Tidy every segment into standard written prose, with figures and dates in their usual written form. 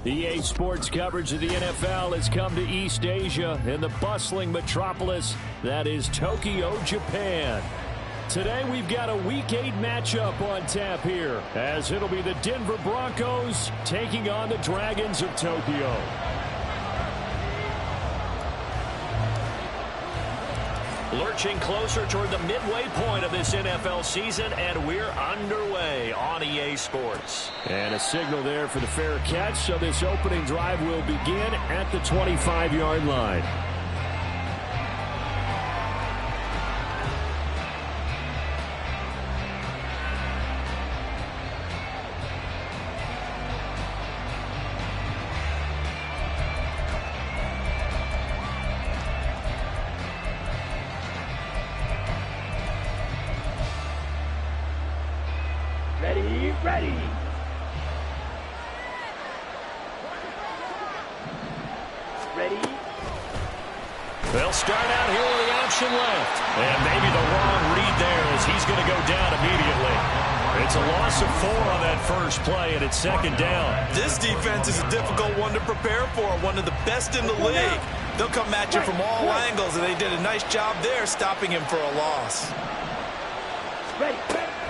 EA Sports coverage of the NFL has come to East Asia in the bustling metropolis that is Tokyo, Japan. Today we've got a Week 8 matchup on tap here, as it'll be the Denver Broncos taking on the Dragons of Tokyo. Lurching closer toward the midway point of this NFL season, and we're underway on EA Sports. And a signal there for the fair catch, so this opening drive will begin at the 25-yard line. Ready. They'll start out here with the option left. And maybe the wrong read there as he's going to go down immediately. It's a loss of 4 on that first play, and it's second down. This defense is a difficult one to prepare for, one of the best in the league. They'll come at you from all angles, and they did a nice job there stopping him for a loss.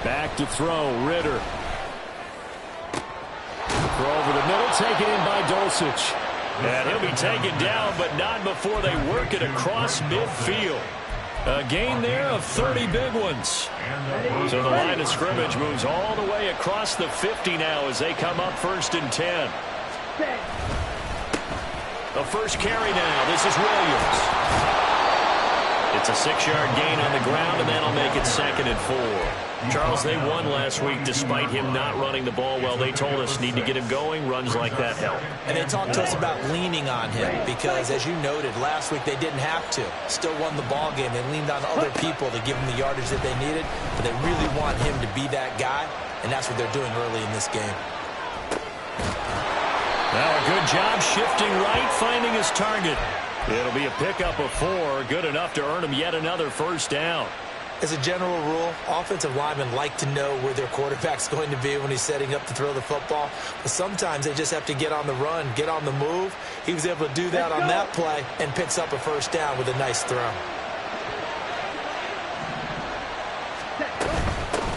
Back to throw, Ritter. Throw over the middle, taken in by Dulcich. And he'll be taken down, but not before they work it across midfield. A gain there of 30 big ones. So the line of scrimmage moves all the way across the 50 now as they come up 1st and 10. The first carry now. This is Williams. It's a 6-yard gain on the ground, and that'll make it 2nd and 4. Charles, they won last week despite him not running the ball well. They told us need to get him going. Runs like that help. And they talked to us about leaning on him because, as you noted, last week they didn't have to. Still won the ball game. They leaned on other people to give him the yardage that they needed, but they really want him to be that guy, and that's what they're doing early in this game. Now a good job shifting right, finding his target. It'll be a pickup of 4, good enough to earn him yet another first down. As a general rule, offensive linemen like to know where their quarterback's going to be when he's setting up to throw the football. But sometimes they just have to get on the run, get on the move. He was able to do that on that play and picks up a first down with a nice throw.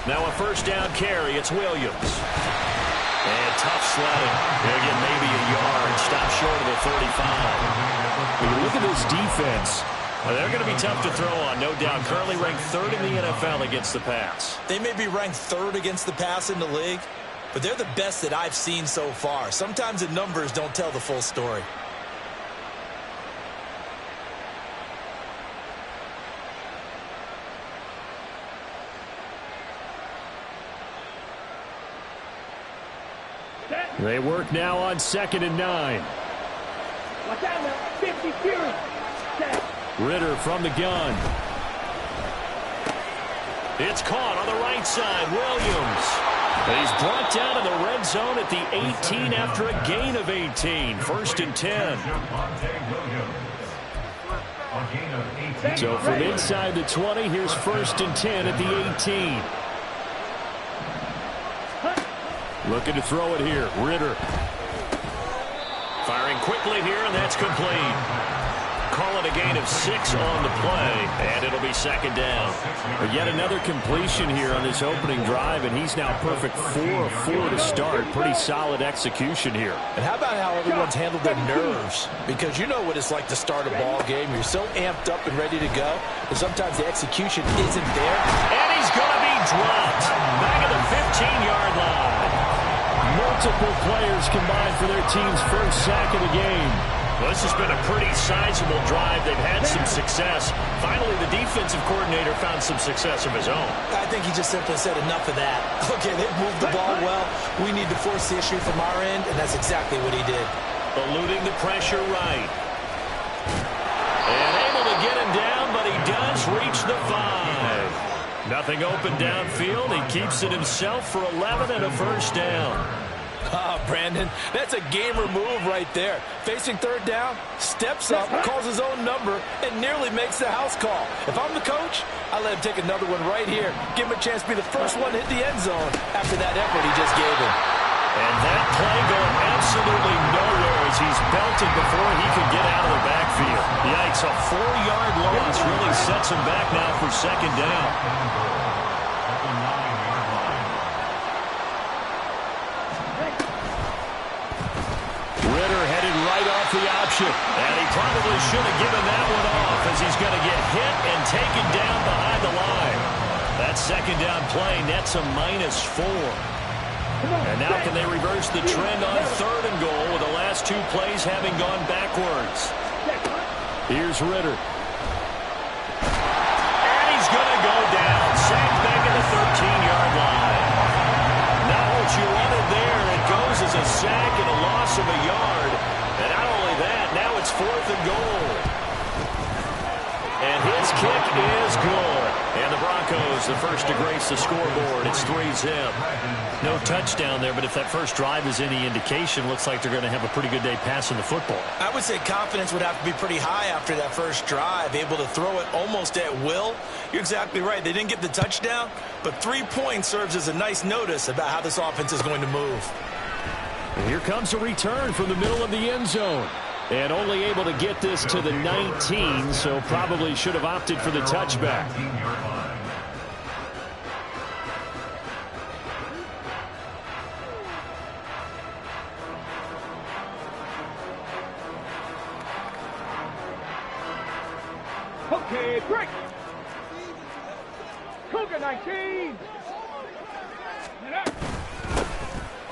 Now a first down carry. It's Williams. And tough sledding. He'll get maybe a yard. Stop short of the 35. When you look at this defense, they're going to be tough to throw on, no doubt. Currently ranked 3rd in the NFL against the pass. They may be ranked 3rd against the pass in the league, but they're the best that I've seen so far. Sometimes the numbers don't tell the full story. They work now on 2nd and 9. Watch out now. 50 Fury. Ritter from the gun. It's caught on the right side. Williams. He's brought down in the red zone at the 18 after a gain of 18. 1st and 10. So from inside the 20, here's 1st and 10 at the 18. Looking to throw it here. Ritter. Firing quickly here, and that's complete. Call it a gain of 6 on the play, and it'll be 2nd down. But yet another completion here on this opening drive, and he's now perfect 4 of 4 to start. Pretty solid execution here. And how about how everyone's handled their nerves? Because you know what it's like to start a ball game. You're so amped up and ready to go, and sometimes the execution isn't there. And he's going to be dropped back at the 15-yard line. Multiple players combined for their team's first sack of the game. Well, this has been a pretty sizable drive. They've had some success. Finally, the defensive coordinator found some success of his own. I think he just simply said enough of that. Okay, they've moved the ball well. We need to force the issue from our end, and that's exactly what he did. Eluding the pressure right. And able to get him down, but he does reach the 5. Nothing open downfield. He keeps it himself for 11 and a first down. Brandon, that's a gamer move right there. Facing 3rd down, steps up, calls his own number, and nearly makes the house call. If I'm the coach, I let him take another one right here. Give him a chance to be the first one to hit the end zone after that effort he just gave him. And that play going absolutely nowhere as he's belted before he could get out of the backfield. Yikes, a 4-yard loss really sets him back now for second down. Ritter headed right off the option, and he probably should have given that one off as he's going to get hit and taken down behind the line. That second down play nets a -4. And now can they reverse the trend on 3rd and goal with the last 2 plays having gone backwards? Here's Ritter. And he's going to go down. Sacked back at the 13-yard line. Not what you wanted there. It goes as a sack and a loss of a yard. And not only that, now it's 4th and goal. And his kick is good. And the Broncos, the first to grace the scoreboard. It's 3-zip. No touchdown there, but if that first drive is any indication, looks like they're going to have a pretty good day passing the football. I would say confidence would have to be pretty high after that first drive, able to throw it almost at will. You're exactly right. They didn't get the touchdown, but 3 points serves as a nice notice about how this offense is going to move. And here comes a return from the middle of the end zone. And only able to get this to the 19, so probably should have opted for the touchback. Okay, break. Cougar 19.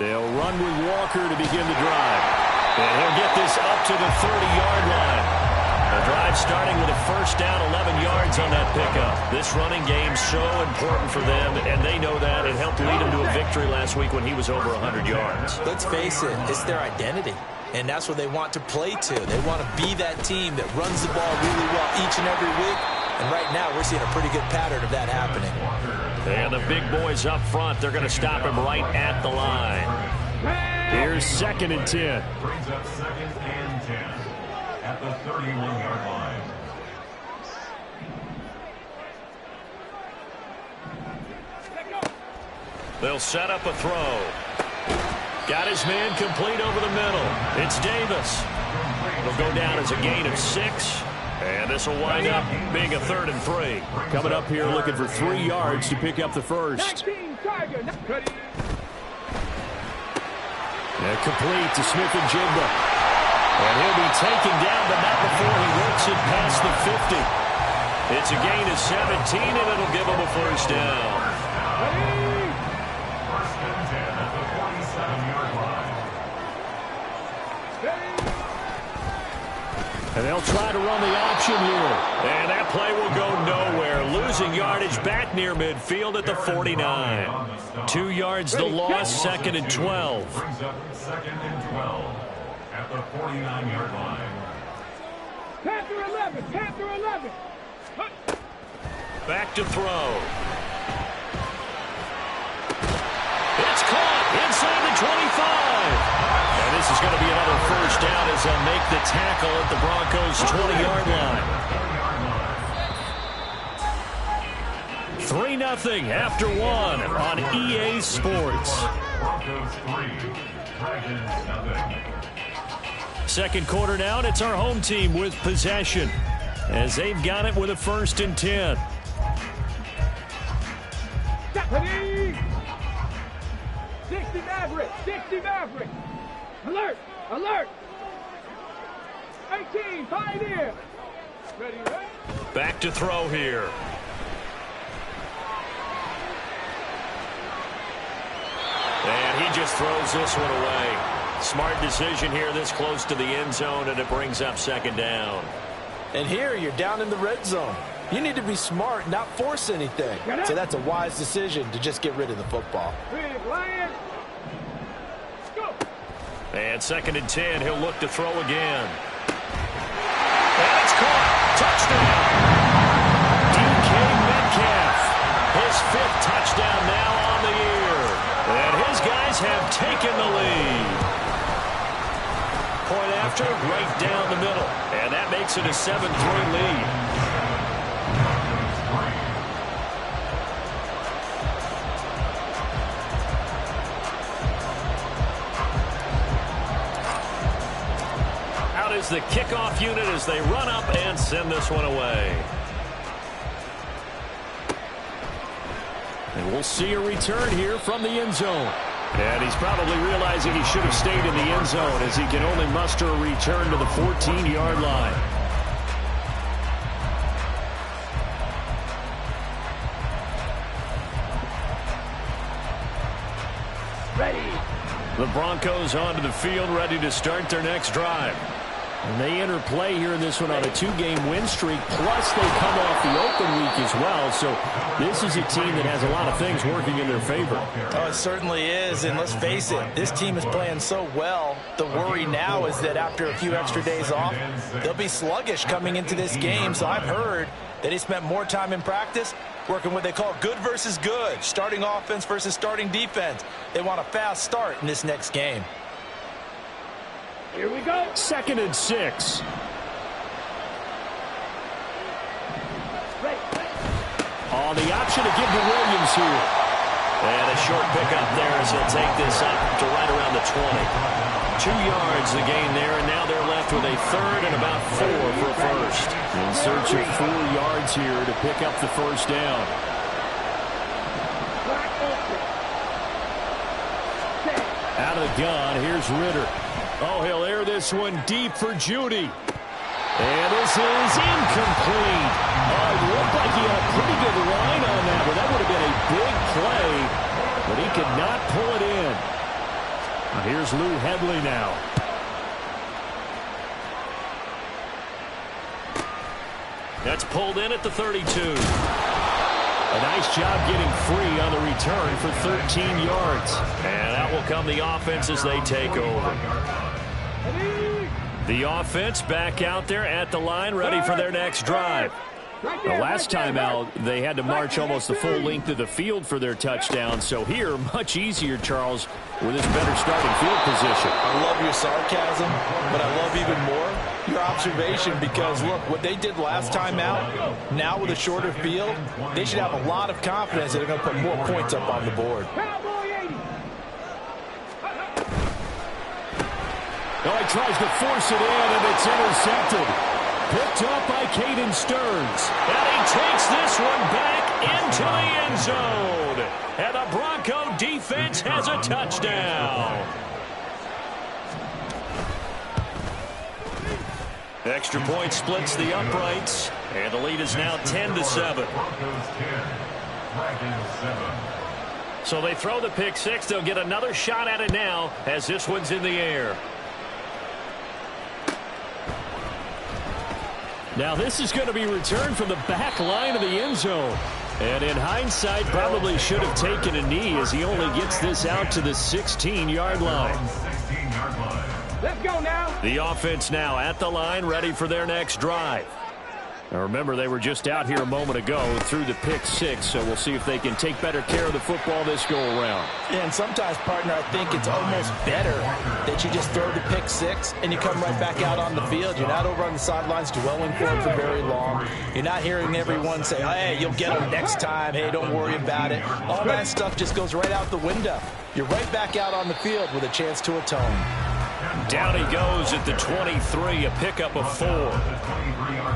They'll run with Walker to begin the drive. And he'll get this up to the 30-yard line. The drive starting with a first down, 11 yards on that pickup. This running game so important for them, and they know that. It helped lead them to a victory last week when he was over 100 yards. Let's face it, it's their identity. And that's what they want to play to. They want to be that team that runs the ball really well each and every week. And right now, we're seeing a pretty good pattern of that happening. And the big boys up front, they're going to stop him right at the line. Here's 2nd and 10. Brings up 2nd and 10 at the 31-yard line. They'll set up a throw. Got his man complete over the middle. It's Davis. It'll go down as a gain of 6. And this will wind up being a 3rd and 3. Coming up here looking for 3 yards to pick up the first. And complete to Smith-Njigba. And he'll be taken down, but not before he works it past the 50. It's a gain of 17, and it'll give him a first down. First and 10 at the 47-yard line. And they'll try to run the option here. And that play will go nowhere. Losing yardage back near midfield at the 49. 2 yards the loss, 2nd and 12. Brings up 2nd and 12 at the 49-yard line. Panther 11, Panther 11. Back to throw. It's caught inside the 25. And this is going to be another first down as they'll make the tackle at the Broncos' 20-yard line. 3-0 after 1 on EA Sports. Broncos 3, Dragons 0. Second quarter now, and it's our home team with possession as they've got it with a 1st and 10. 60 Maverick, 60 Maverick. Alert, alert. 18, Pioneer. Ready, ready. Back to throw here. And he just throws this one away. Smart decision here this close to the end zone, and it brings up 2nd down. And here you're down in the red zone. You need to be smart, not force anything. So that's a wise decision to just get rid of the football. Big Lion. Go. And 2nd and 10, he'll look to throw again. And it's caught. Touchdown. DK Metcalf. His 5th touchdown now on the year. And his guys have taken the lead. Point after, right down the middle. And that makes it a 7-3 lead. is the kickoff unit as they run up and send this one away. And we'll see a return here from the end zone. And he's probably realizing he should have stayed in the end zone as he can only muster a return to the 14-yard line. Ready. The Broncos onto the field, ready to start their next drive. And they enter play here in this one on a 2-game win streak, plus they come off the open week as well. So this is a team that has a lot of things working in their favor. Oh, it certainly is, and let's face it, this team is playing so well. The worry now is that after a few extra days off, they'll be sluggish coming into this game. So I've heard that he spent more time in practice working what they call good versus good, starting offense versus starting defense. They want a fast start in this next game. Here we go. 2nd and 6. On the option to give to Williams here. And a short pickup there as he'll take this up to right around the 20. 2 yards the gain there, and now they're left with a 3rd and about 4 for a first. In search of 4 yards here to pick up the first down. Out of the gun, here's Ritter. Oh, he'll air this one deep for Judy. And this is incomplete. Oh, it looked like he had a pretty good line on that, but that would have been a big play. But he could not pull it in. Here's Lou Hedley now. That's pulled in at the 32. A nice job getting free on the return for 13 yards. And out will come the offense as they take over. The offense back out there at the line, ready for their next drive. The last time out, they had to march almost the full length of the field for their touchdown. So here, much easier, Charles, with this better starting field position. I love your sarcasm, but I love even more your observation because, look, what they did last time out, now with a shorter field, they should have a lot of confidence that they're going to put more points up on the board. Oh, he tries to force it in, and it's intercepted. Picked up by Caden Stearns. And he takes this one back into the end zone. And the Bronco defense has a touchdown. Extra point splits the uprights. And the lead is now 10-7. So they throw the pick six. They'll get another shot at it now as this one's in the air. Now this is going to be returned from the back line of the end zone. And in hindsight, probably should have taken a knee as he only gets this out to the 16-yard line. Let's go now. The offense now at the line, ready for their next drive. Now remember, they were just out here a moment ago through the pick six, so we'll see if they can take better care of the football this go-around. Yeah, and sometimes, partner, I think it's almost better that you just throw the pick six and you come right back out on the field. You're not over on the sidelines dwelling for it for very long. You're not hearing everyone say, hey, you'll get them next time. Hey, don't worry about it. All that stuff just goes right out the window. You're right back out on the field with a chance to atone. Down he goes at the 23, a pickup of 4.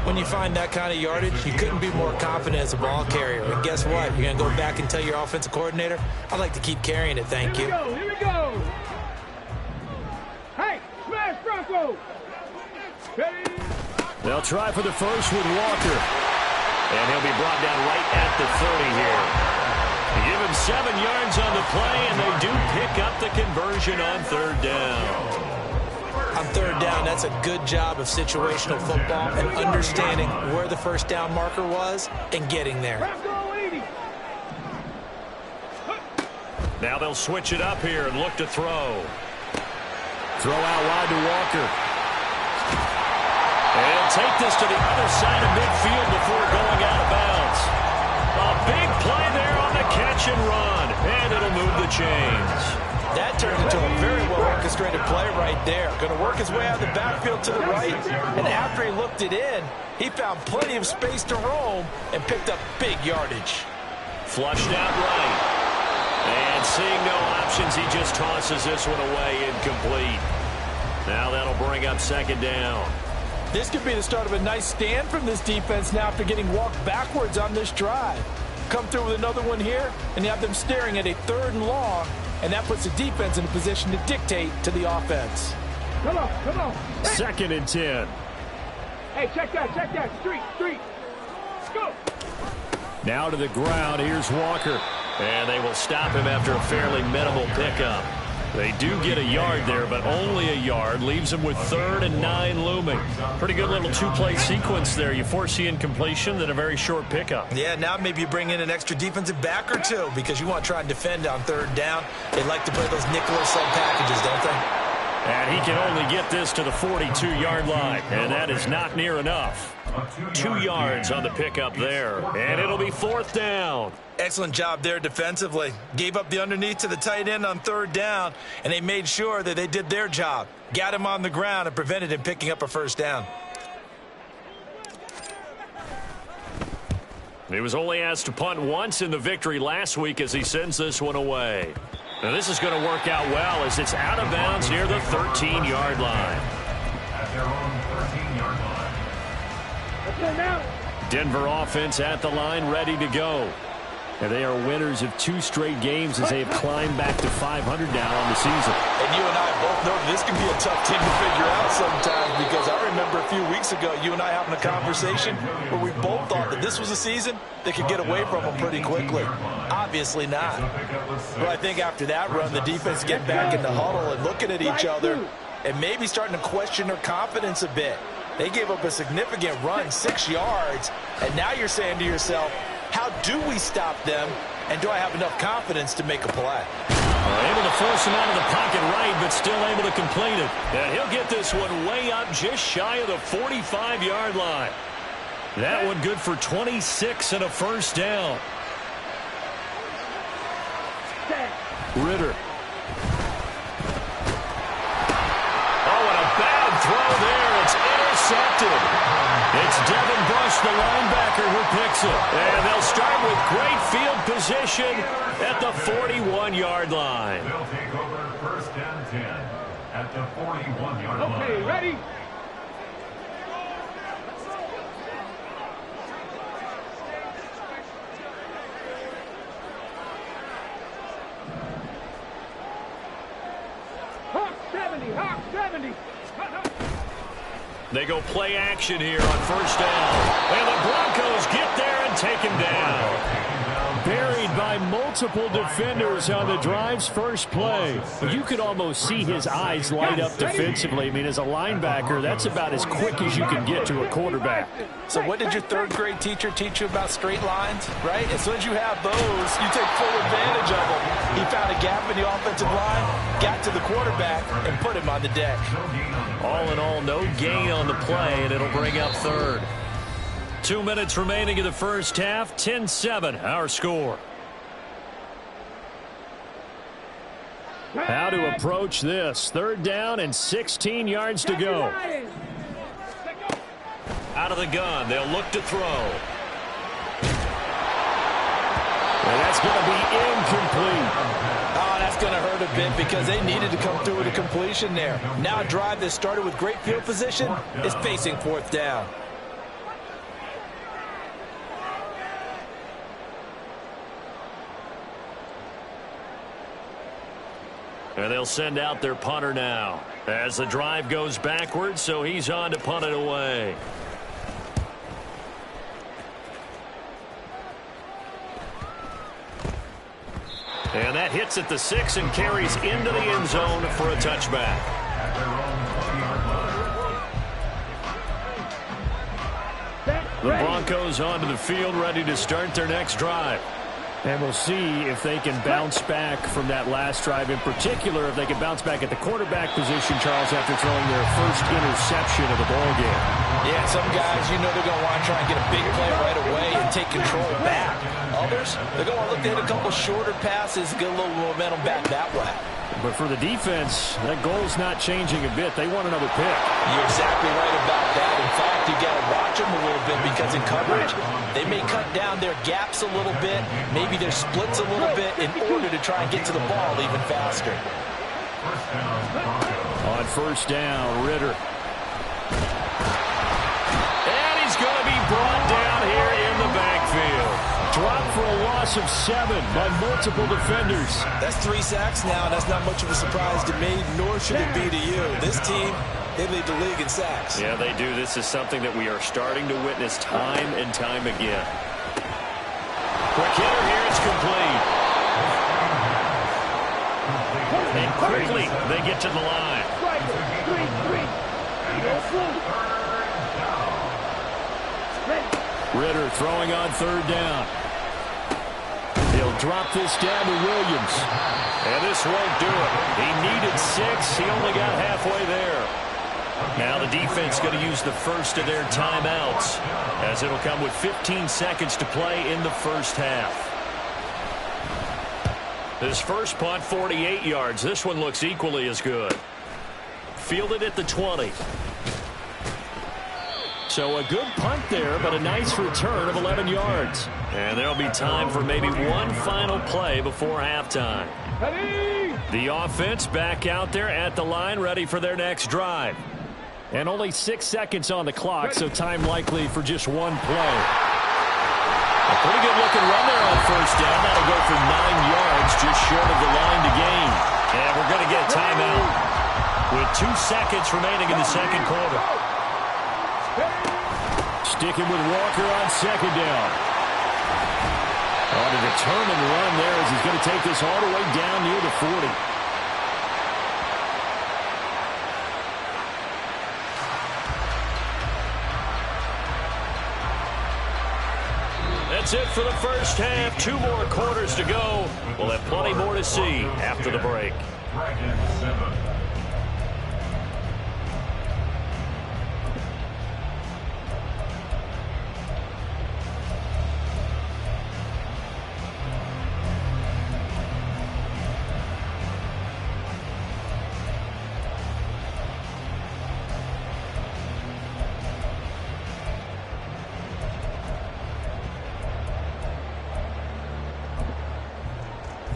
When you find that kind of yardage, you couldn't be more confident as a ball carrier. And guess what? You're going to go back and tell your offensive coordinator, I'd like to keep carrying it, thank you. Here we go. Hey, smash Broncos. Ready? They'll try for the first with Walker. And he'll be brought down right at the 30 here. They give him 7 yards on the play, and they do pick up the conversion on third down. On third down, that's a good job of situational football and understanding where the first down marker was and getting there. Now they'll switch it up here and look to throw. Throw out wide to Walker. And he'll take this to the other side of midfield before going out of bounds. A big play there on the catch and run, and it'll move the chains. That turned into a very well-orchestrated play right there. Going to work his way out of the backfield to the right, and after he looked it in, he found plenty of space to roam and picked up big yardage. Flushed out right. And seeing no options, he just tosses this one away incomplete. Now that'll bring up second down. This could be the start of a nice stand from this defense now after getting walked backwards on this drive. Come through with another one here, and you have them staring at a 3rd and long, and that puts the defense in a position to dictate to the offense. Come on, come on. Hey. 2nd and 10. Hey, check that. Street. Let's go. Now to the ground. Here's Walker. And they will stop him after a fairly minimal pickup. They do get a yard there, but only a yard. Leaves them with 3rd and 9 looming. Pretty good little 2-play sequence there. You force the incompletion, then a very short pickup. Yeah, now maybe you bring in an extra defensive back or two because you want to try and defend on 3rd down. They like to play those nickel or sub packages, don't they? And he can only get this to the 42-yard line, and that is not near enough. 2 yards on the pickup there, and it'll be 4th down. Excellent job there defensively. Gave up the underneath to the tight end on 3rd down, and they made sure that they did their job. Got him on the ground and prevented him picking up a 1st down. He was only asked to punt once in the victory last week as he sends this one away. Now this is going to work out well as it's out of bounds near the 13-yard line. At their own 13-yard line. Let's go now. Denver offense at the line, ready to go. And they are winners of 2 straight games as they have climbed back to 500 now on the season. And you and I both know this can be a tough team to figure out sometimes because I remember a few weeks ago you and I having a conversation where we both thought that this was a season that could get away from them pretty quickly. Obviously not. But I think after that run, the defense getting back in the huddle and looking at each other and maybe starting to question their confidence a bit. They gave up a significant run, 6 yards, and now you're saying to yourself, how do we stop them, and do I have enough confidence to make a play? Able to force him out of the pocket right, but still able to complete it. And he'll get this one way up just shy of the 45-yard line. That one good for 26 and a 1st down. Ritter. Oh, and a bad throw there. It's intercepted. It's Devin Bush, the linebacker, who picks it. And they'll start with great field position at the 41-yard line. They'll take over 1st and 10 at the 41-yard line. Okay, ready? Hawk 70, Hawk 70. They go play action here on 1st down. And the Broncos get there and take him down. Buried by multiple defenders on the drive's first play. You could almost see his eyes light up defensively. I mean, as a linebacker, that's about as quick as you can get to a quarterback. So what did your 3rd grade teacher teach you about straight lines, right? As soon as you have those, you take full advantage of them. He found a gap in the offensive line, got to the quarterback, and put him on the deck. All in all, no gain on the play, and it'll bring up 3rd. 2 minutes remaining in the first half. 10-7, our score. How to approach this. 3rd down and 16 yards to go. Out of the gun. They'll look to throw. And that's going to be incomplete. Oh, that's going to hurt a bit because they needed to come through with a completion there. Now a drive that started with great field position is facing 4th down. And they'll send out their punter now as the drive goes backwards, so he's on to punt it away. And that hits at the 6 and carries into the end zone for a touchback. The Broncos onto the field, ready to start their next drive. And we'll see if they can bounce back from that last drive. In particular, if they can bounce back at the quarterback position, Charles, after throwing their first interception of the ballgame. Yeah, some guys, you know they're going to want to try and get a big play right away and take control back. Others, they're going to look to hit a couple shorter passes, get a little momentum back that way. But for the defense, that goal's not changing a bit. They want another pick. You're exactly right about that. In fact, you got to watch them a little bit because in coverage, they may cut down their gaps a little bit, maybe their splits a little bit in order to try and get to the ball even faster. On first down, Ritter. And he's going to be brought down here in the backfield. Dropped for a loss of 7 by multiple defenders. That's 3 sacks now, and that's not much of a surprise to me, nor should it be to you. This team, they lead the league in sacks. Yeah, they do. This is something that we are starting to witness time and time again. Quick hitter here, it's complete. And quickly, they get to the line. Ritter throwing on third down. He'll drop this down to Williams. And this won't do it. He needed 6. He only got halfway there. Now the defense going to use the first of their timeouts, as it'll come with 15 seconds to play in the first half. This first punt, 48 yards. This one looks equally as good. Fielded at the 20. So a good punt there, but a nice return of 11 yards. And there'll be time for maybe one final play before halftime. The offense back out there at the line, ready for their next drive. And only 6 seconds on the clock, so time likely for just one play. A pretty good looking run there on first down. That'll go for 9 yards, just short of the line to gain. And we're going to get a timeout with 2 seconds remaining in the second quarter. Sticking with Walker on second down. On a determined run there as he's going to take this all the way down near the 40. That's it for the first half. 2 more quarters to go. We'll have plenty more to see after the break. Dragons 7.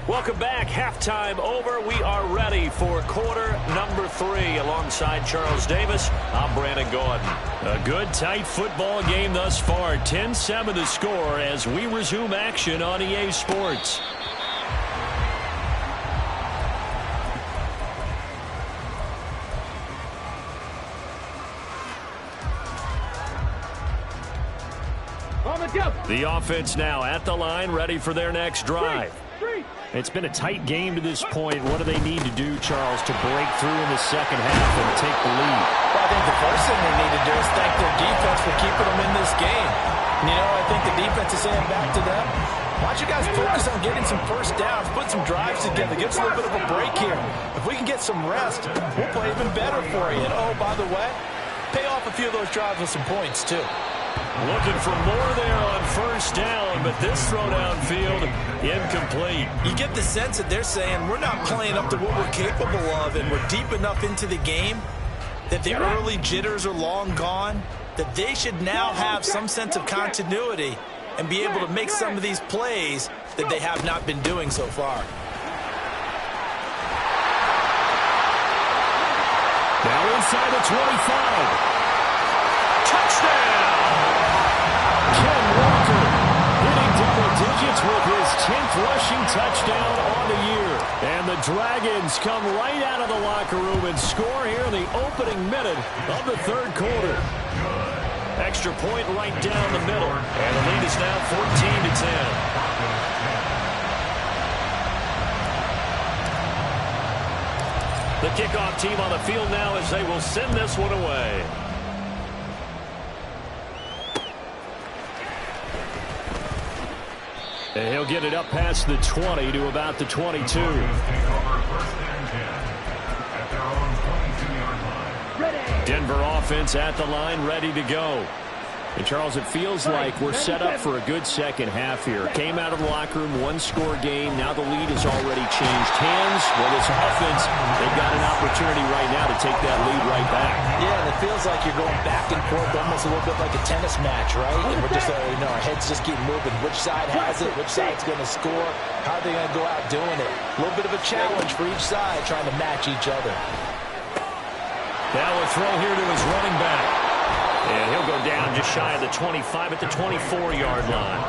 Welcome back. Halftime over. We are ready for quarter number 3. Alongside Charles Davis, I'm Brandon Gordon. A good, tight football game thus far. 10-7 the score as we resume action on EA Sports. The offense now at the line, ready for their next drive. It's been a tight game to this point. What do they need to do, Charles, to break through in the second half and take the lead? Well, I think the first thing they need to do is thank their defense for keeping them in this game. You know, I think the defense is saying back to them, why don't you guys focus on getting some first downs, put some drives together, give us a little bit of a break here. If we can get some rest, we'll play even better for you. And, oh, by the way, pay off a few of those drives with some points, too. Looking for more there on first down, but this throw downfield, incomplete. You get the sense that they're saying we're not playing up to what we're capable of, and we're deep enough into the game that the early jitters are long gone, that they should now have some sense of continuity and be able to make some of these plays that they have not been doing so far. Now inside the 25. Touchdown! Ken Walker hitting double digits with his 10th rushing touchdown on the year. And the Dragons come right out of the locker room and score here in the opening minute of the third quarter. Extra point right down the middle. And the lead is now 14-10. The kickoff team on the field now as they will send this one away. And he'll get it up past the 20 to about the 22. Denver offense at the line, ready to go. And, Charles, it feels like we're set up for a good second half here. Came out of the locker room, one-score game. Now the lead has already changed hands. Well, this offense, they've got an opportunity right now to take that lead right back. Yeah, and it feels like you're going back and forth almost a little bit like a tennis match, right? And we're just, our heads just keep moving. Which side has it? Which side's going to score? How are they going to go out doing it? A little bit of a challenge for each side trying to match each other. Now a throw here to his running back. And he'll go down just shy of the 25 at the 24-yard line.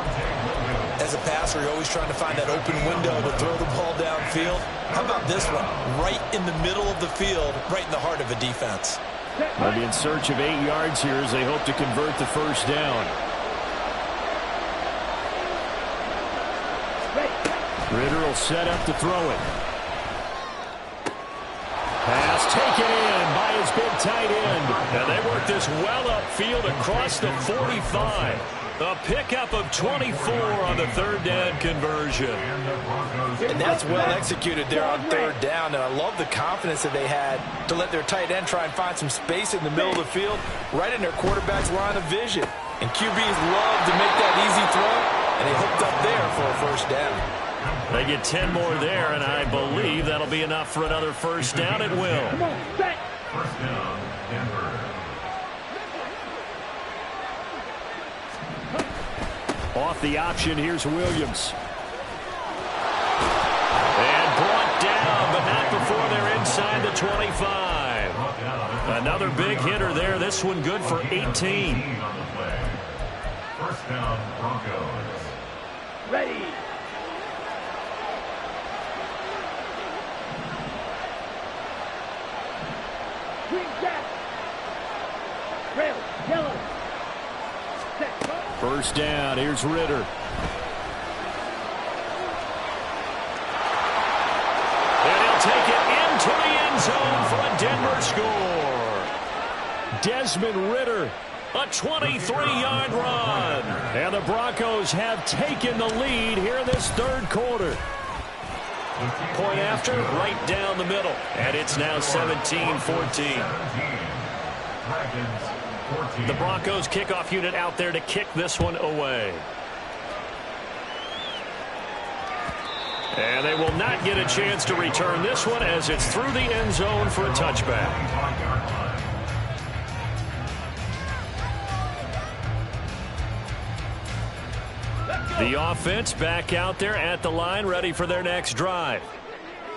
As a passer, you're always trying to find that open window to throw the ball downfield. How about this one? Right in the middle of the field, right in the heart of a defense. They'll be in search of 8 yards here as they hope to convert the first down. Ritter will set up to throw it. Pass taken in by his big tight end. And they work this well upfield across the 45. A pickup of 24 on the third down conversion. And that's well executed there on third down. And I love the confidence that they had to let their tight end try and find some space in the middle of the field, right in their quarterback's line of vision. And QBs love to make that easy throw, and they hooked up there for a first down. They get 10 more there, and I believe that'll be enough for another first down. It will. First down, Denver. Off the option, here's Williams. And brought down, but not before they're inside the 25. Another big hitter there. This one good for 18. First down, Broncos. Ready. Green jack. Rail. Yellow. Set. First down, here's Ritter. And he'll take it into the end zone for a Denver score. Desmond Ritter, a 23-yard run. And the Broncos have taken the lead here in this third quarter. Point after, right down the middle. And it's now 17-14. The Broncos kickoff unit out there to kick this one away. And they will not get a chance to return this one as it's through the end zone for a touchback. The offense back out there at the line, ready for their next drive.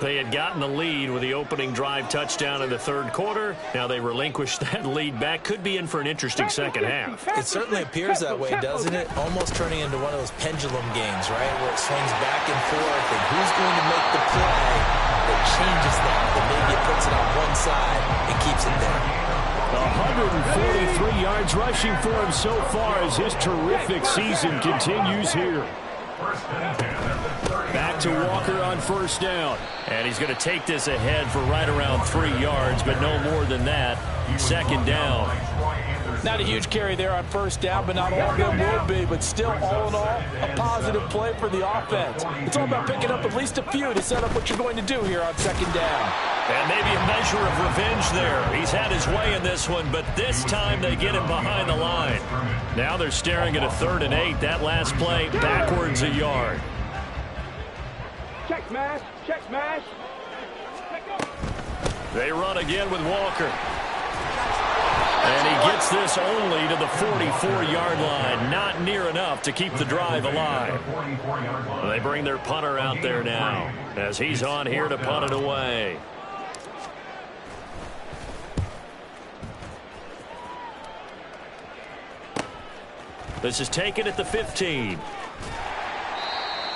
They had gotten the lead with the opening drive touchdown in the third quarter. Now they relinquished that lead back. Could be in for an interesting second half. It certainly appears that way, doesn't it? Almost turning into one of those pendulum games, right, where it swings back and forth. And who's going to make the play that changes that maybe it puts it on one side and keeps it there? 143 yards rushing for him so far as his terrific season continues here. Back to Walker on first down. And he's going to take this ahead for right around 3 yards, but no more than that. Second down. Not a huge carry there on first down, but not all of them will be. But still, all in all, a positive play for the offense. It's all about picking up at least a few to set up what you're going to do here on second down. And maybe a measure of revenge there. He's had his way in this one, but this time they get him behind the line. Now they're staring at a 3rd and 8. That last play backwards a yard. Check smash. Check smash. They run again with Walker. And he gets this only to the 44-yard line. Not near enough to keep the drive alive. They bring their punter out there now as he's on here to punt it away. This is taken at the 15.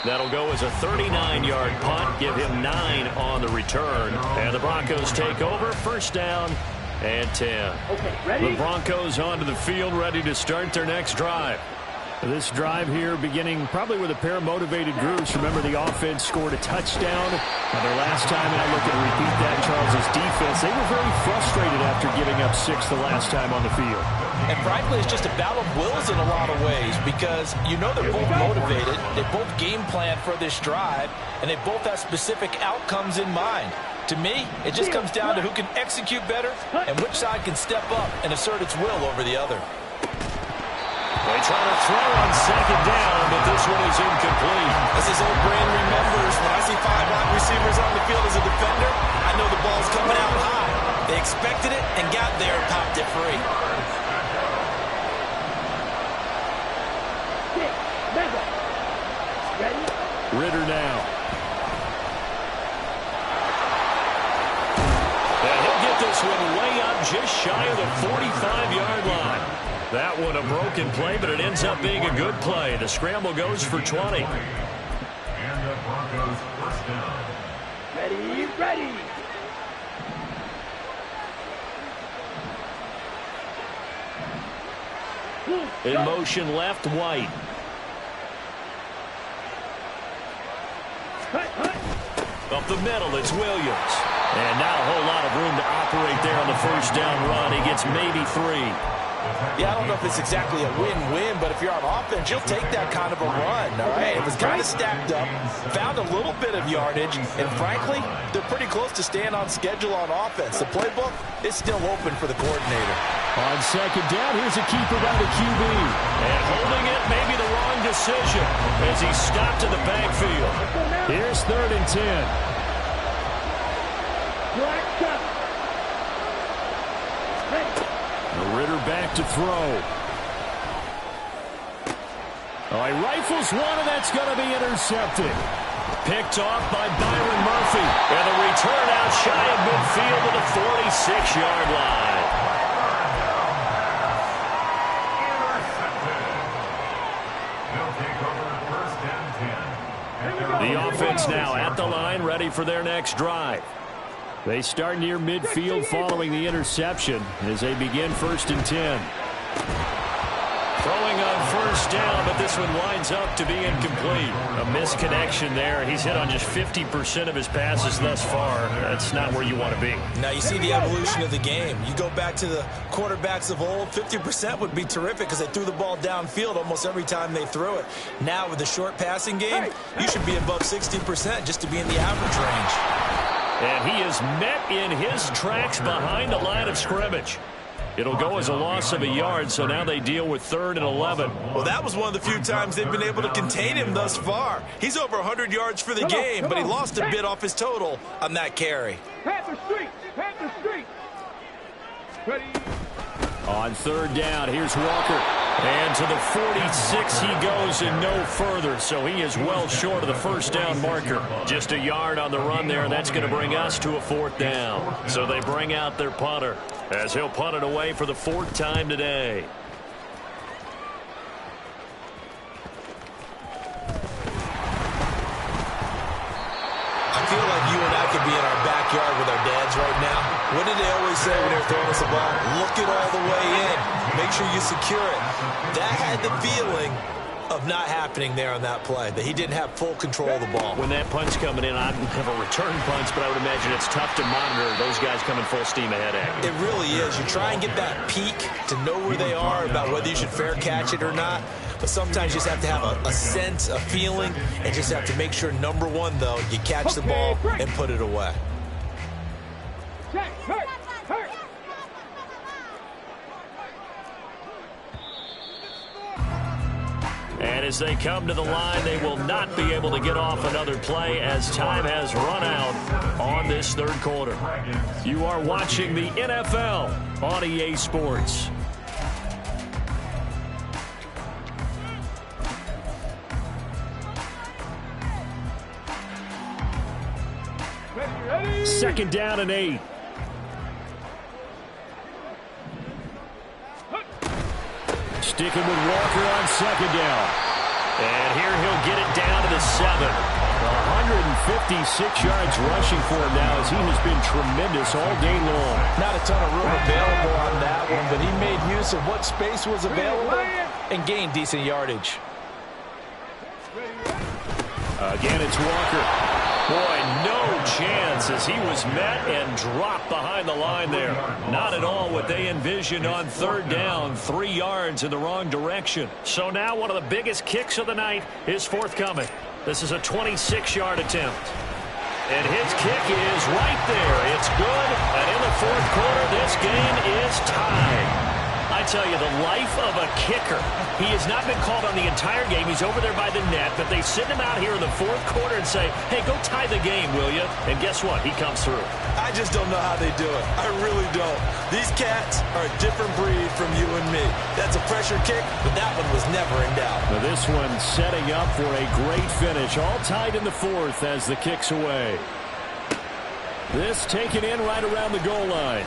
That'll go as a 39-yard punt, give him 9 on the return. And the Broncos take over, first down and 10. Okay, ready? The Broncos onto the field, ready to start their next drive. This drive here beginning probably with a pair of motivated groups. Remember, the offense scored a touchdown. Now their last time out looking to repeat that, Charles' defense, they were very frustrated after giving up 6 the last time on the field. And frankly, it's just a battle of wills in a lot of ways because you know they're both motivated. They both game plan for this drive, and they both have specific outcomes in mind. To me, it just comes down to who can execute better and which side can step up and assert its will over the other. They try to throw on second down, but this one is incomplete. As his old brain remembers, when I see 5 wide receivers on the field as a defender, I know the ball's coming out high. They expected it and got there and popped it free. Ritter now. And he'll get this one way up just shy of the 45-yard line. That one a broken play, but it ends up being a good play. The scramble goes for 20. And the Broncos first down. Ready, ready. In motion left, White. Up the middle, it's Williams. And not a whole lot of room to operate there on the first down run. He gets maybe 3. Yeah, I don't know if it's exactly a win-win, but if you're on offense, you'll take that kind of a run, all right? It was kind of stacked up, found a little bit of yardage, and frankly, they're pretty close to staying on schedule on offense. The playbook is still open for the coordinator. On second down, here's a keeper by the QB. And holding it may be the wrong decision as he's stopped in the backfield. Here's 3rd and 10. Ritter back to throw. Oh, he rifles one, and that's going to be intercepted. Picked off by Byron Murphy. And the return out shy of midfield to the 46-yard line. The offense now at the line, ready for their next drive. They start near midfield following the interception as they begin 1st and 10. Throwing on first down, but this one winds up to be incomplete. A misconnection there. He's hit on just 50% of his passes thus far. That's not where you want to be. Now you see the evolution of the game. You go back to the quarterbacks of old, 50% would be terrific because they threw the ball downfield almost every time they threw it. Now with the short passing game, you should be above 60% just to be in the average range. And he is met in his tracks behind the line of scrimmage. It'll go as a loss of a yard, so now they deal with 3rd and 11. Well, that was one of the few times they've been able to contain him thus far. He's over 100 yards for the game, but he lost a bit off his total on that carry. Panther Street! Panther Street! Ready. On 3rd down, here's Walker. And to the 46 he goes and no further, so he is well short of the first down marker. Just a yard on the run there, and that's going to bring us to a 4th down. So they bring out their punter as he'll punt it away for the 4th time today. I feel like you and I could be in our backyard with our dads right now. What did they always say when they were throwing us the ball? Look it all the way in. Make sure you secure it. That had the feeling of not happening there on that play, that he didn't have full control of the ball. When that punt's coming in, I don't have a return punch, but I would imagine it's tough to monitor those guys coming full steam ahead at you. It really is. You try and get that peek to know where they are, about whether you should fair catch it or not. But sometimes you just have to have a sense, a feeling, and just have to make sure, number one, though, you catch the ball and put it away. And as they come to the line, they will not be able to get off another play as time has run out on this 3rd quarter. You are watching the NFL on EA Sports. Ready. 2nd down and 8. Sticking with Walker on 2nd down. And here he'll get it down to the 7. 156 yards rushing for him now as he has been tremendous all day long. Not a ton of room available on that one, but he made use of what space was available and gained decent yardage. Again, it's Walker. Boy, no chance as he was met and dropped behind the line there. Not at all what they envisioned on 3rd down, 3 yards in the wrong direction. So now one of the biggest kicks of the night is forthcoming. This is a 26-yard attempt. And his kick is right there. It's good. And in the 4th quarter, this game is tied. I tell you, the life of a kicker. He has not been called on the entire game. He's over there by the net, but they send him out here in the 4th quarter and say, hey, go tie the game, will you? And guess what? He comes through. I just don't know how they do it. I really don't. These cats are a different breed from you and me. That's a pressure kick, but that one was never in doubt. Now this one setting up for a great finish. All tied in the 4th as the kick's away. This taken in right around the goal line.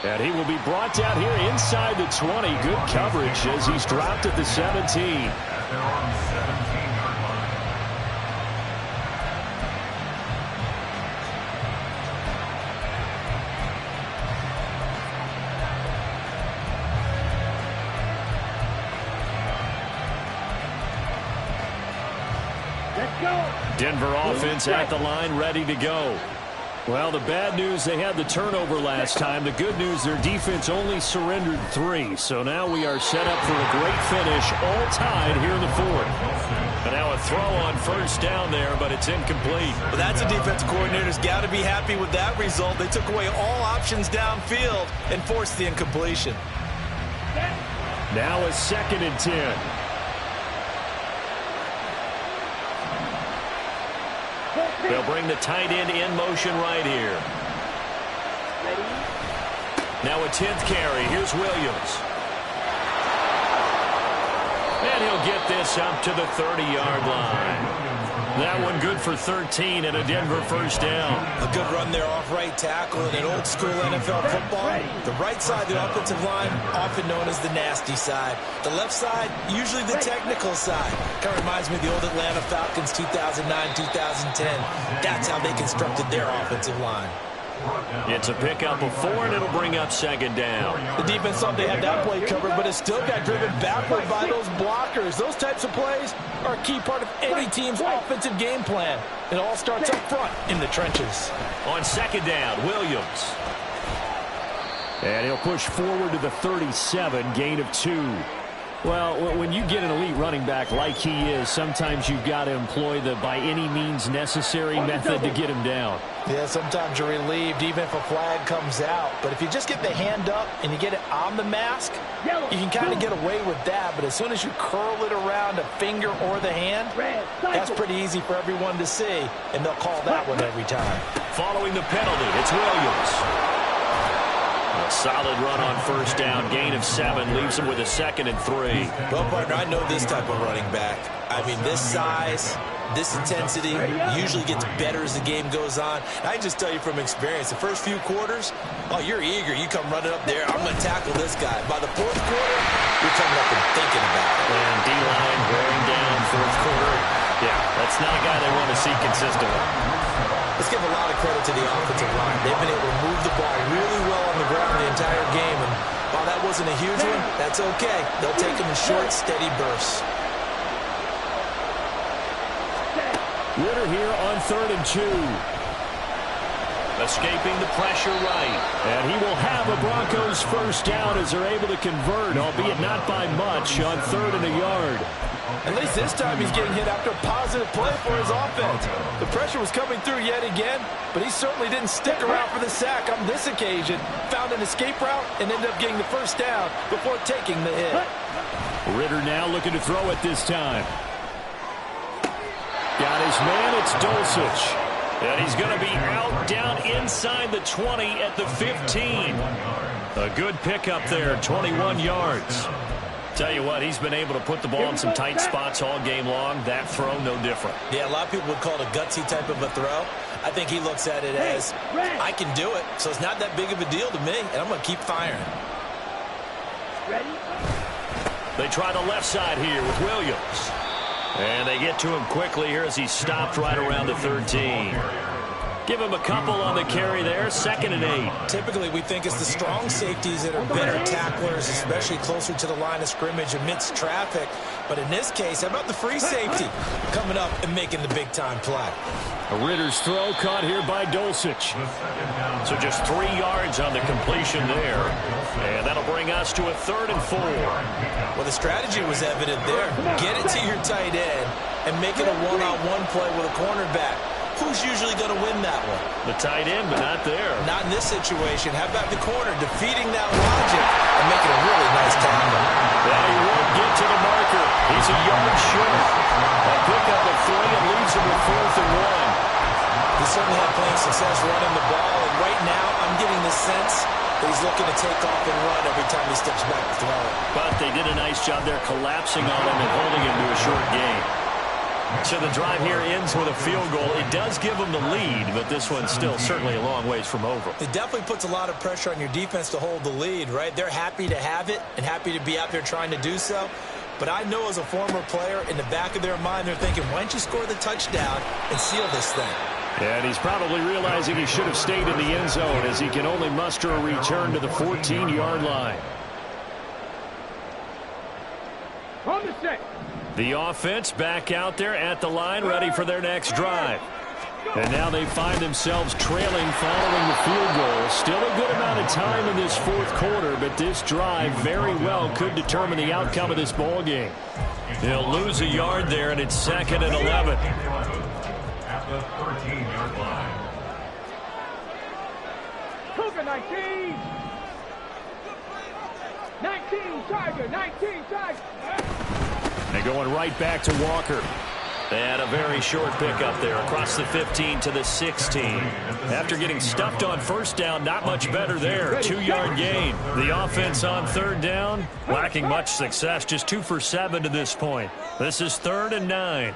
And he will be brought down here inside the 20. Good coverage as he's dropped at the 17. At their own 17-yard line. Let's go. Denver offense at the line, ready to go. Well, the bad news, they had the turnover last time. The good news, their defense only surrendered 3. So now we are set up for a great finish, all tied here in the 4th. And now a throw on first down there, but it's incomplete. Well, that's a defense coordinator's got to be happy with that result. They took away all options downfield and forced the incompletion. Now a 2nd and 10. They'll bring the tight end in motion right here. Now a 10th carry. Here's Williams. And he'll get this up to the 30-yard line. That one good for 13 and a Denver first down. A good run there off right tackle in an old-school NFL football. The right side of the offensive line, often known as the nasty side. The left side, usually the technical side. Kind of reminds me of the old Atlanta Falcons 2009, 2010. That's how they constructed their offensive line. It's a pickup of 4, and it'll bring up 2nd down. The defense thought they had that play covered, but it still got driven backward by those blockers. Those types of plays are a key part of any team's offensive game plan. It all starts up front in the trenches. On 2nd down, Williams. And he'll push forward to the 37, gain of 2. Well, when you get an elite running back like he is, sometimes you've got to employ the by any means necessary method to get him down. Yeah, sometimes you're relieved even if a flag comes out. But if you just get the hand up and you get it on the mask, you can kind of get away with that. But as soon as you curl it around a finger or the hand, that's pretty easy for everyone to see, and they'll call that one every time. Following the penalty, it's Williams. A solid run on first down, gain of 7, leaves him with a 2nd and 3. Well, partner, I know this type of running back. I mean, this size, this intensity usually gets better as the game goes on. And I can just tell you from experience, the first few quarters, oh, you're eager. You come running up there, I'm going to tackle this guy. By the 4th quarter, you're coming up and thinking about it. And D-line wearing down 4th quarter. Yeah, that's not a guy they want to see consistently. Let's give a lot of credit to the offensive line. They've been able to move the ball really well on the ground the entire game. And while that wasn't a huge one, that's okay. They'll take them in short, steady bursts. Ritter here on 3rd and 2. Escaping the pressure right. And he will have a Broncos first down as they're able to convert, albeit not by much, on 3rd and a yard. At least this time he's getting hit after a positive play for his offense. The pressure was coming through yet again, but he certainly didn't stick around for the sack on this occasion. Found an escape route and ended up getting the first down before taking the hit. Ritter now looking to throw it this time. Got his man, it's Dulcich. And he's going to be out down inside the 20 at the 15. A good pickup there, 21 yards. Tell you what, he's been able to put the ball in some tight spots all game long. That throw, no different. Yeah, a lot of people would call it a gutsy type of a throw. I think he looks at it as, I can do it, so it's not that big of a deal to me, and I'm going to keep firing. They try the left side here with Williams. And they get to him quickly here as he's stopped right around the 13. Give him a couple on the carry there, 2nd and 8. Typically, we think it's the strong safeties that are better tacklers, especially closer to the line of scrimmage amidst traffic. But in this case, how about the free safety coming up and making the big-time play? A Ritter's throw caught here by Dulcich. So just 3 yards on the completion there. And that'll bring us to a 3rd and 4. Well, the strategy was evident there. Get it to your tight end and make it a one-on-one play with a cornerback. Who's usually going to win that one? The tight end, but not there. Not in this situation. How about the corner defeating that logic and making a really nice tackle? Well, he won't get to the marker. He's a yard short. A pickup of 3 and leaves him with 4th and 1. He certainly had plenty of success running the ball, and right now I'm getting the sense that he's looking to take off and run every time he steps back to throw it. But they did a nice job there collapsing on him and holding him to a short gain. So the drive here ends with a field goal. It does give them the lead, but this one's still certainly a long ways from over. It definitely puts a lot of pressure on your defense to hold the lead, right? They're happy to have it and happy to be out there trying to do so. But I know as a former player, in the back of their mind, they're thinking, why don't you score the touchdown and seal this thing? And he's probably realizing he should have stayed in the end zone as he can only muster a return to the 14-yard line. On the set. The offense back out there at the line, ready for their next drive. And now they find themselves trailing following the field goal. Still a good amount of time in this fourth quarter, but this drive very well could determine the outcome of this ball game. They'll lose a yard there, and it's 2nd and 11. At the 13-yard line. Cougar 19. 19 Tiger. 19 Tiger. And going right back to Walker. And a very short pickup there across the 15 to the 16. After getting stuffed on first down, not much better there. 2-yard gain. The offense on third down, lacking much success. Just 2 for 7 to this point. This is 3rd and 9.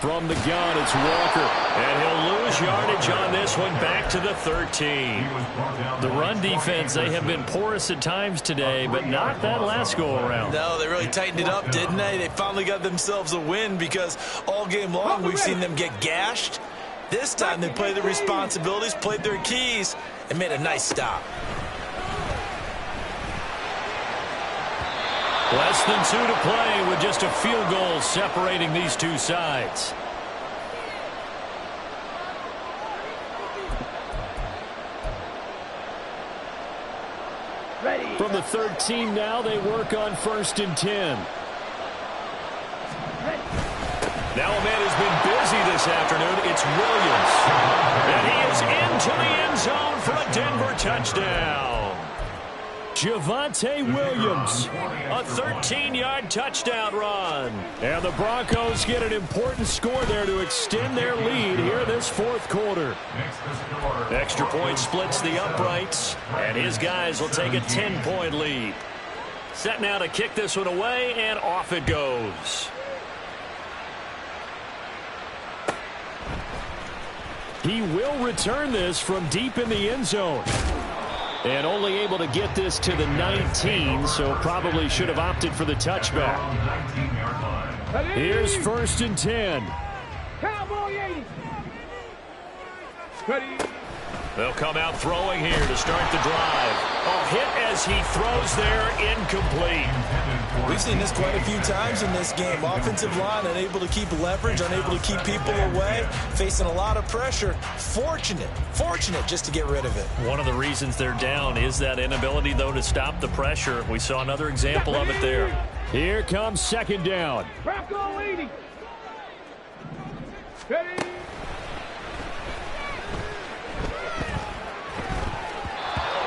From the gun, it's Walker. And he'll lose yardage on this one back to the 13. The run defense, they have been porous at times today, but not that last go-around. No, they really tightened it up, didn't they? They finally got themselves a win because all game long we've seen them get gashed. This time they played their responsibilities, played their keys, and made a nice stop. Less than 2 to play with just a field goal separating these two sides. Ready. From the 13 now, they work on 1st and 10. Now a man has been busy this afternoon. It's Williams. And he is into the end zone for a Denver touchdown. Javonte Williams, a 13-yard touchdown run. And the Broncos get an important score there to extend their lead here this fourth quarter. Extra point splits the uprights, and his guys will take a 10-point lead. Set now to kick this one away, and off it goes. He will return this from deep in the end zone. And only able to get this to the 19, so probably should have opted for the touchback. Here's 1st and 10. Cowboy 80. Ready. They'll come out throwing here to start the drive. A hit as he throws there, incomplete. We've seen this quite a few times in this game. Offensive line unable to keep leverage, unable to keep people away, facing a lot of pressure. Fortunate just to get rid of it. One of the reasons they're down is that inability, though, to stop the pressure. We saw another example of it there. Here comes 2nd down. Bronco 80. Ready.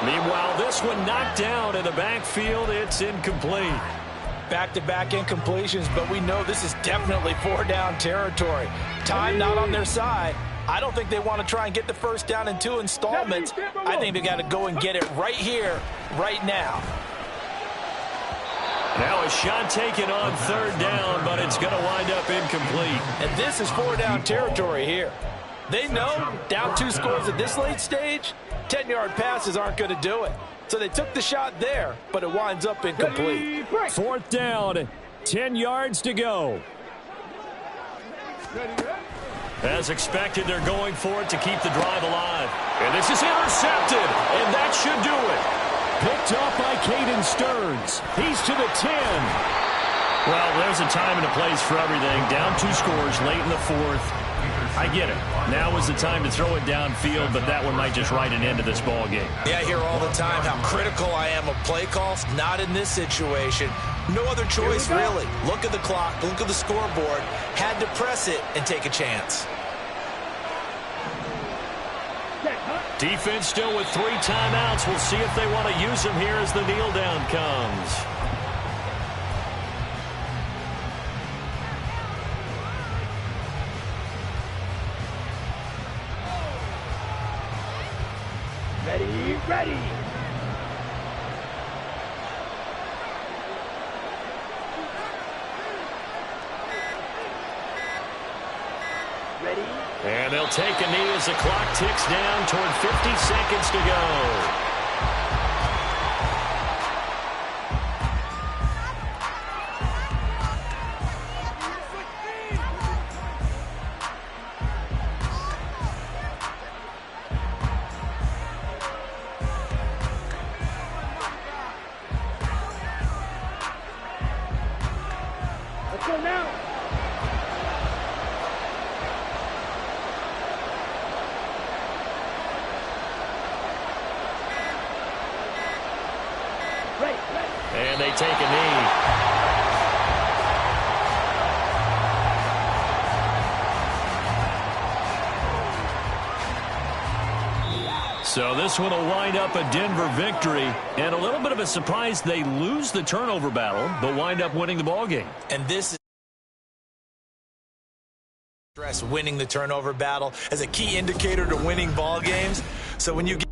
Meanwhile, this one knocked down in the backfield. It's incomplete. Back-to-back incompletions, but we know this is definitely 4-down territory. Time not on their side. I don't think they want to try and get the first down in 2 installments. I think they got to go and get it right here, right now. Now a shot taken on 3rd down, but it's going to wind up incomplete. And this is 4-down territory here. They know down 2 scores at this late stage, 10-yard passes aren't going to do it. So they took the shot there, but it winds up incomplete. 4th down, 10 yards to go. As expected, they're going for it to keep the drive alive. And this is intercepted, and that should do it. Picked off by Caden Stearns. He's to the 10. Well, there's a time and a place for everything. Down 2 scores late in the 4th. I get it. Now is the time to throw it downfield, but that one might just write an end to this ball game. Yeah, I hear all the time how critical I am of play calls. Not in this situation. No other choice, really. Look at the clock. Look at the scoreboard. Had to press it and take a chance. Defense still with 3 timeouts. We'll see if they want to use them here as the kneel down comes. Ready. Ready? And they'll take a knee as the clock ticks down toward 50 seconds to go. Let's go now. And they take a knee. So this one will wind up a Denver victory. And a little bit of a surprise, they lose the turnover battle, but wind up winning the ballgame. And this is winning the turnover battle as a key indicator to winning ball games. So when you get